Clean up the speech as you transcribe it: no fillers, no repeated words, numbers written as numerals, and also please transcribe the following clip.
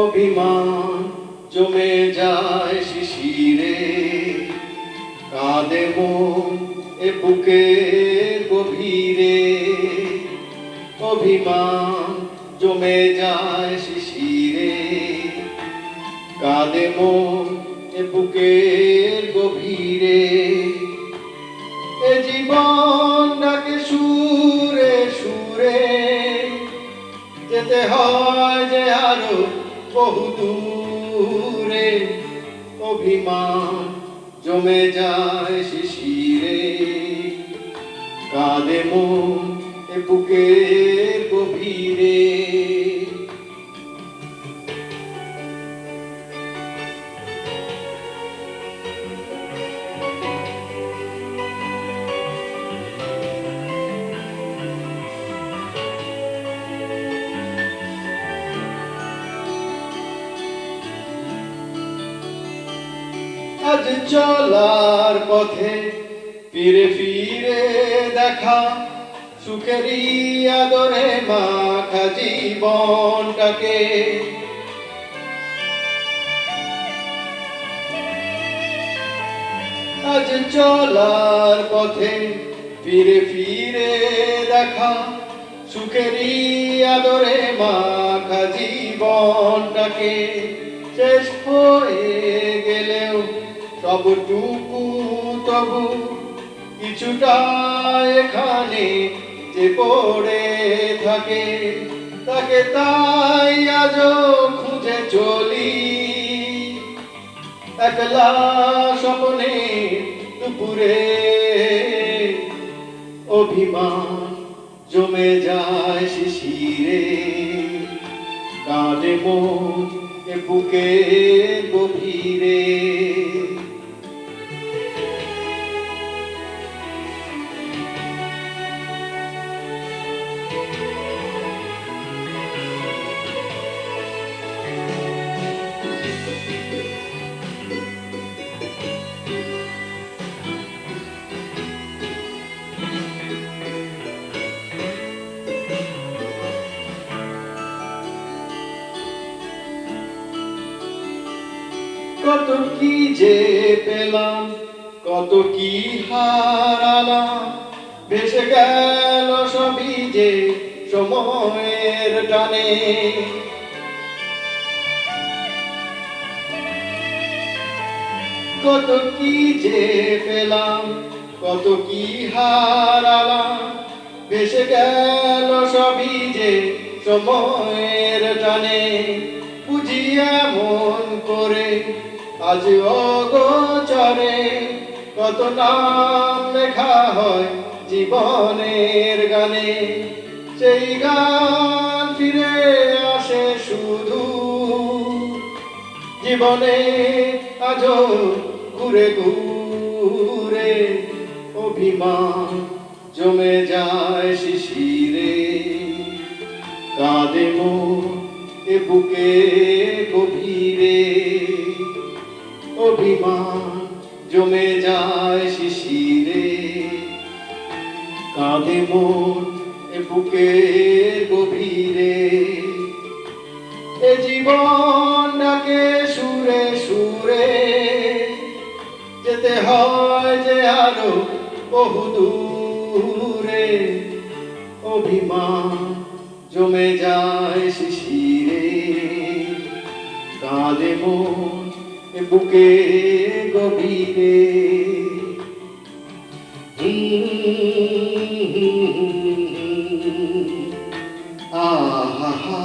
অভিমান জমে যায় শিশিরে, কাঁদে মন এ বুকের গভীরে। অভিমান জমে যায় শিশিরে, কাঁদে মন এ বুকের গভীরে। এ জীবন ডাকে সুরে সুরে, যেতে হয় যে আরো বহু দূরে। অভিমান জমে যায় শিশিরে, কাঁদে মন এ বুকের গভীরে। আজ চলার পথে ফিরে ফিরে দেখা, সুখেরই আদরে মাখা জীবনটাকে। আজ চলার পথে ফিরে ফিরে দেখা, সুখেরই আদরে মাখা জীবনটাকে। শেষ হয়ে গেলেও সবটুকু তবু কিছুটা এখানে যে পড়ে থাকে, তাকে তাই আজও খুঁজে চলি একলা স্বপ্নে দুপুরে। অভিমান জমে যায় শিশিরে, কাঁদে মন এ বুকের গভীরে। কত কি যে পেলাম, কত কি হারালাম, ভেসে গেল সবই যে সময়ের টানে। কত কি যে পেলাম, কত কি হারালাম, ভেসে গেল সবই যে সময়ের টানে। বুঝি এমন করে আজ অগোচরে, কত নাম লেখা হয় জীবনের গানে। সেই গান ফিরে আসে শুধু জীবনে আজও ঘুরে ঘুরে। অভিমান জমে যায় শিশিরে, কাঁদে মন এ বুকে গভীরে। অভিমান জমে যায় শিশিরে, কাঁদে মন এ বুকে গভীরে। এ জীবন ডাকে সুরে সুরে, যেতে হয় যে আরো বহু দূরে। অভিমান জমে যায় শিশিরে, কাঁদে মন এ বুকে গভীরে। আহা আহা